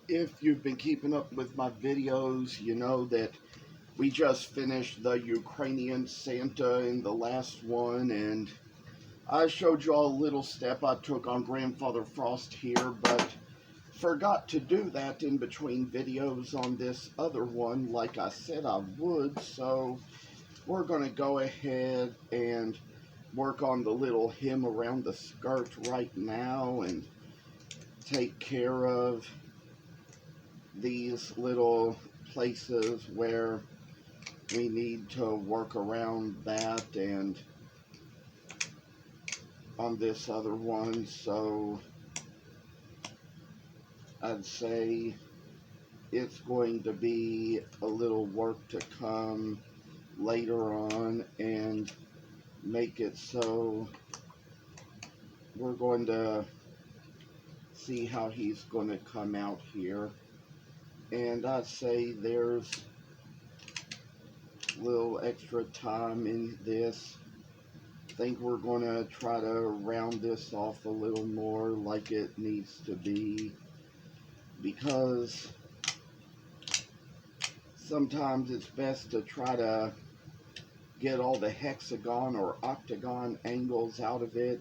If you've been keeping up with my videos, you know that we just finished the Ukrainian Santa in the last one, and I showed you all a little step I took on Grandfather Frost here, but forgot to do that in between videos on this other one like I said I would, so we're going to go ahead and work on the little hem around the skirt right now and take care of these little places where we need to work around that and on this other one. So I'd say it's going to be a little work to come later on and make it so we're going to see how he's going to come out here. And I'd say there's a little extra time in this. I think we're going to try to round this off a little more like it needs to be, because sometimes it's best to try to get all the hexagon or octagon angles out of it.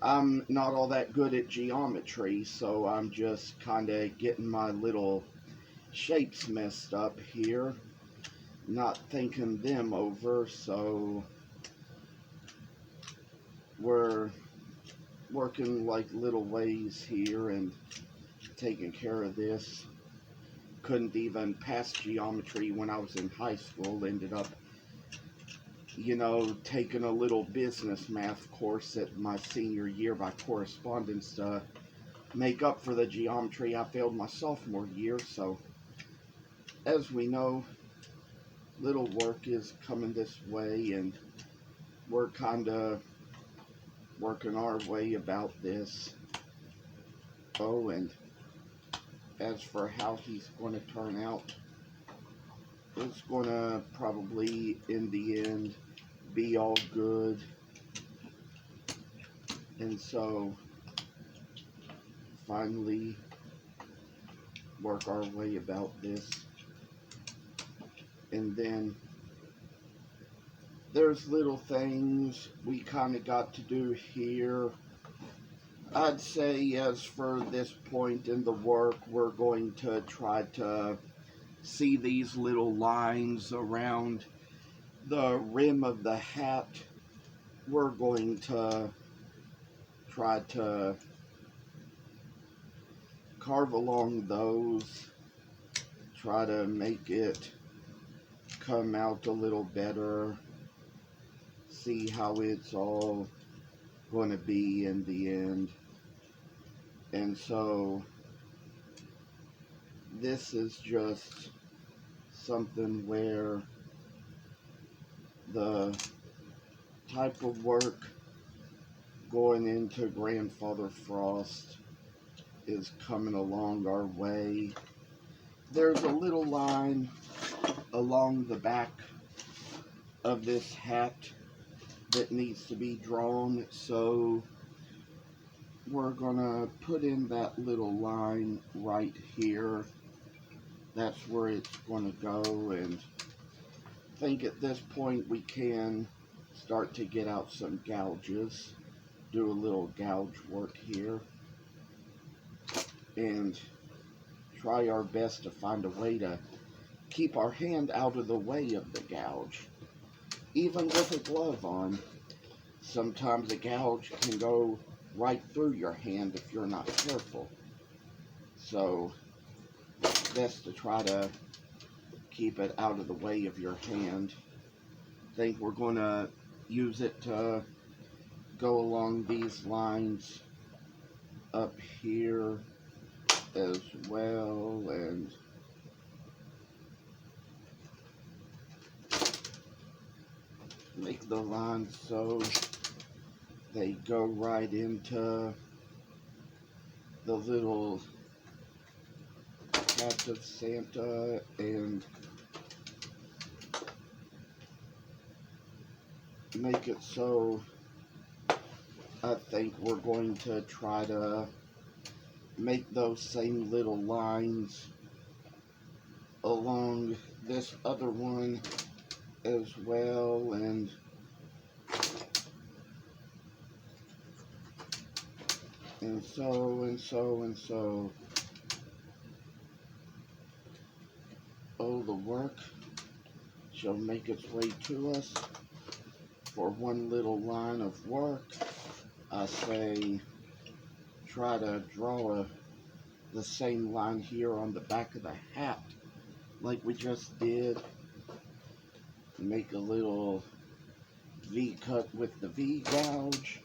I'm not all that good at geometry, so I'm just kind of getting my little shapes messed up here, not thinking them over, so we're working like little ways here and taking care of this. Couldn't even pass geometry when I was in high school. Ended up, taking a little business math course at my senior year by correspondence to make up for the geometry I failed my sophomore year. So, as we know, little work is coming this way, and we're kind of working our way about this. Oh, and as for how he's going to turn out, it's going to probably, in the end, be all good. And so, finally, work our way about this. And then, there's little things we kind of got to do here. I'd say as for this point in the work, we're going to try to see these little lines around the rim of the hat. We're going to try to carve along those, try to make it come out a little better, see how it's all going to be in the end. And so this is just something where the type of work going into Grandfather Frost is coming along our way. There's a little line along the back of this hat that needs to be drawn, so we're gonna put in that little line right here. That's where it's gonna go, and I think at this point we can start to get out some gouges, do a little gouge work here, and try our best to find a way to keep our hand out of the way of the gouge. Even with a glove on, sometimes a gouge can go right through your hand if you're not careful. So, best to try to keep it out of the way of your hand. I think we're going to use it to go along these lines up here as well, and make the lines so they go right into the little hat of Santa, and make it so I think we're going to try to make those same little lines along this other one as well, and so and so and so. Oh, the work shall make its way to us. For one little line of work, I say try to draw the same line here on the back of the hat like we just did. Make a little V cut with the V gouge.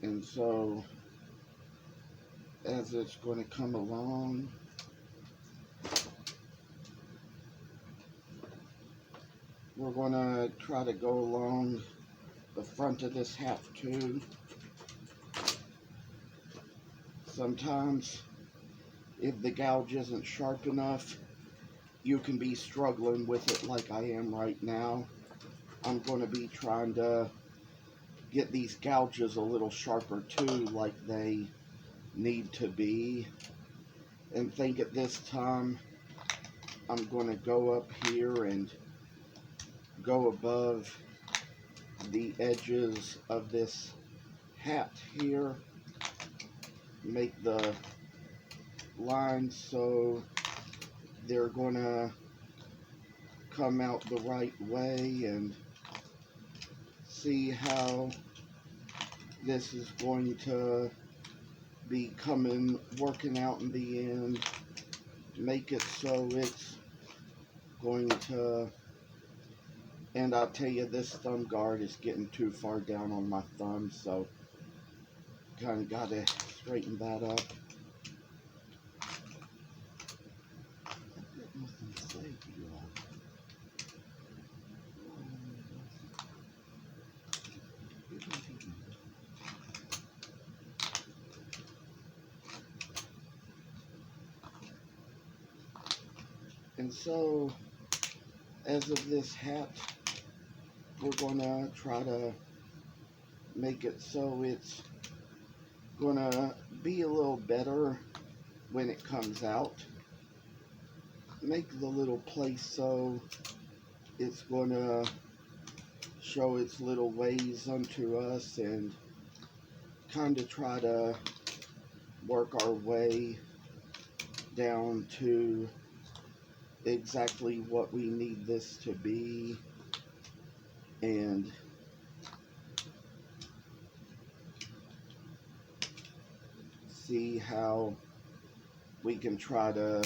And so as it's going to come along, we're going to try to go along the front of this hat too. Sometimes if the gouge isn't sharp enough, you can be struggling with it like I am right now. I'm going to be trying to get these gouges a little sharper too, like they need to be. And think at this time I'm going to go up here and go above the edges of this hat here, make the lines so they're going to come out the right way, and see how this is going to be working out in the end. Make it so it's going to, and I'll tell you, this thumb guard is getting too far down on my thumb, so kind of got to straighten that up. And so, as of this hat, we're going to try to make it so it's going to be a little better when it comes out. Make the little place so it's going to show its little ways unto us, and kind of try to work our way down to exactly what we need this to be, and see how we can try to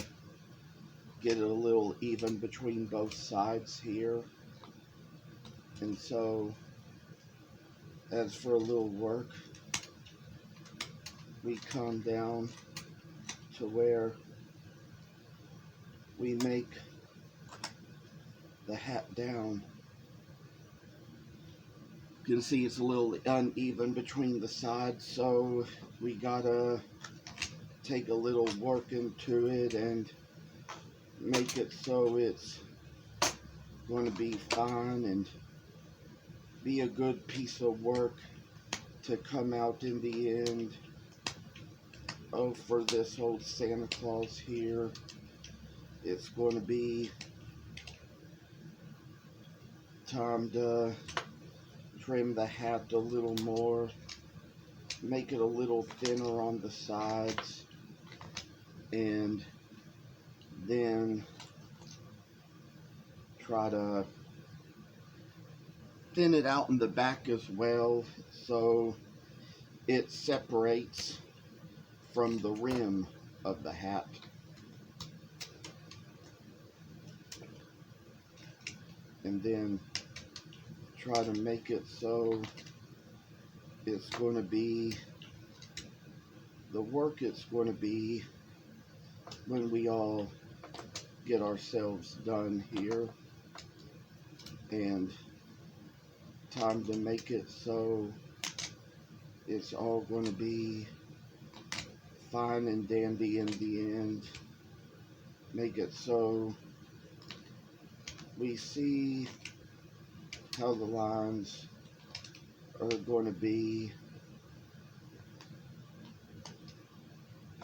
get it a little even between both sides here. And so, as for a little work, we come down to where we make the hat down. You can see it's a little uneven between the sides, so we gotta take a little work into it and make it so it's going to be fine and be a good piece of work to come out in the end. Oh, for this old Santa Claus here, it's going to be time to trim the hat a little more, make it a little thinner on the sides, and then try to thin it out in the back as well, so it separates from the rim of the hat. And then try to make it so it's going to be the work it's going to be when we all get ourselves done here. And time to make it so it's all going to be fine and dandy in the end. Make it so we see how the lines are going to be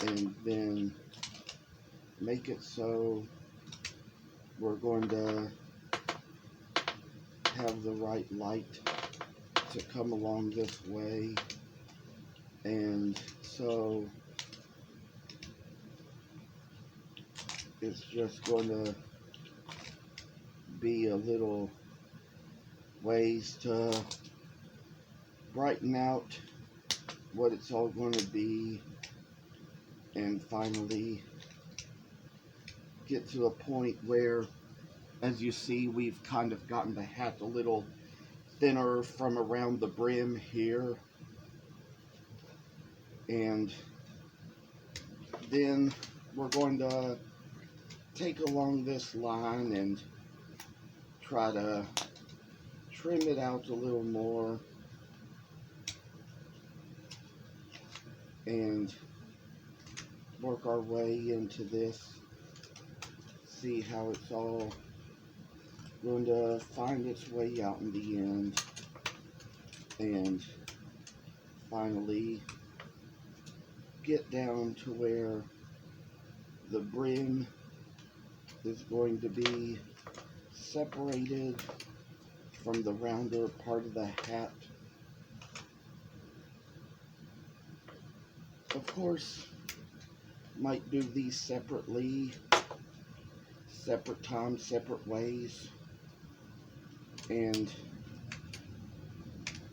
and then make it so we're going to have the right light to come along this way. And so it's just going to be a little ways to brighten out what it's all going to be, and finally get to a point where, as you see, we've kind of gotten the hat a little thinner from around the brim here. And then we're going to take along this line and try to trim it out a little more and work our way into this, see how it's all going to find its way out in the end, and finally get down to where the brim is going to be separated from the rounder part of the hat. Of course, might do these separately, separate times, separate ways, and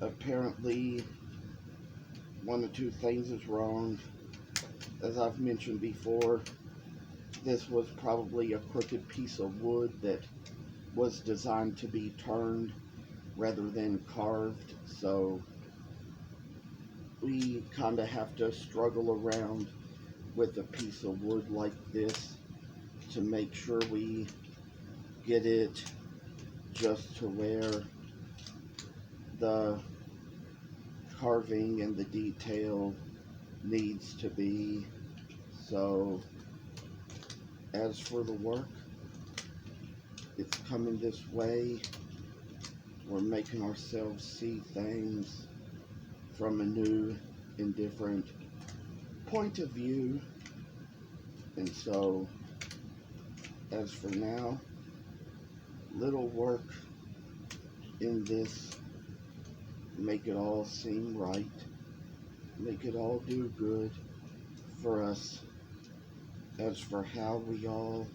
apparently one or two things is wrong. As I've mentioned before, this was probably a crooked piece of wood that was designed to be turned rather than carved, so we kind of have to struggle around with a piece of wood like this to make sure we get it just to where the carving and the detail needs to be. So as for the work, it's coming this way. We're making ourselves see things from a new and different point of view. And so, as for now, little work in this, make it all seem right, make it all do good for us. As for how we all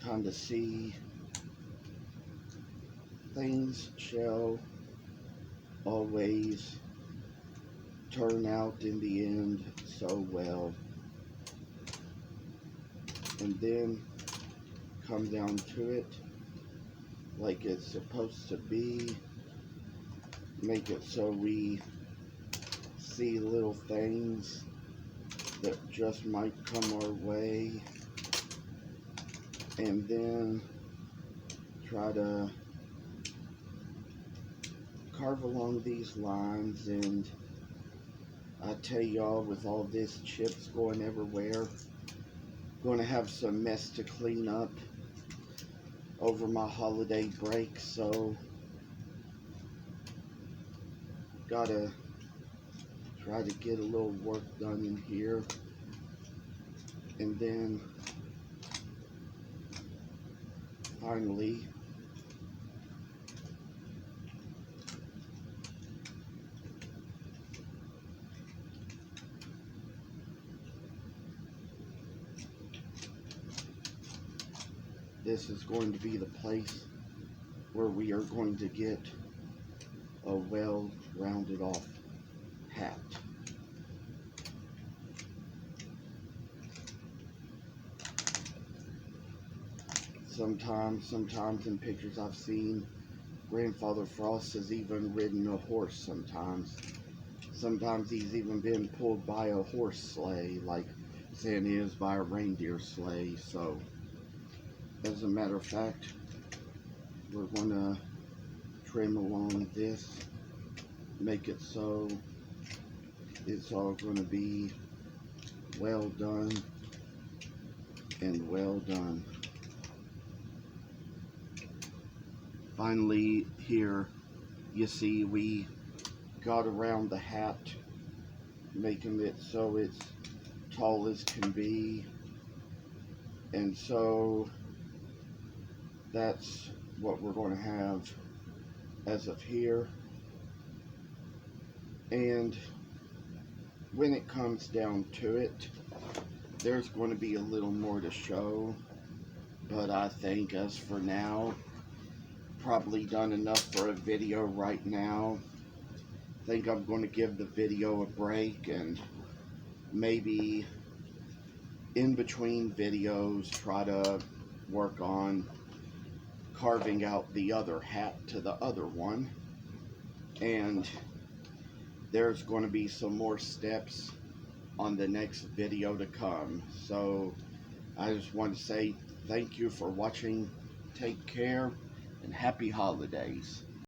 kind of see things shall always turn out in the end so well, and then come down to it like it's supposed to be, make it so we see little things that just might come our way, and then try to carve along these lines. And I tell y'all, with all this chips going everywhere, going to have some mess to clean up over my holiday break, so gotta try to get a little work done in here. And then finally this is going to be the place where we are going to get a well rounded off hat. Sometimes in pictures I've seen, Grandfather Frost has even ridden a horse sometimes. Sometimes he's even been pulled by a horse sleigh, like Santa is by a reindeer sleigh. So, as a matter of fact, we're going to trim along this, make it so it's all going to be well done and well done. Finally, here you see we got around the hat, making it so it's tall as can be. And so that's what we're going to have as of here. And when it comes down to it, there's going to be a little more to show. But I think as for now, probably done enough for a video right now. I think I'm going to give the video a break and maybe in between videos try to work on carving out the other hat to the other one. And there's going to be some more steps on the next video to come. So I just want to say thank you for watching. Take care and happy holidays.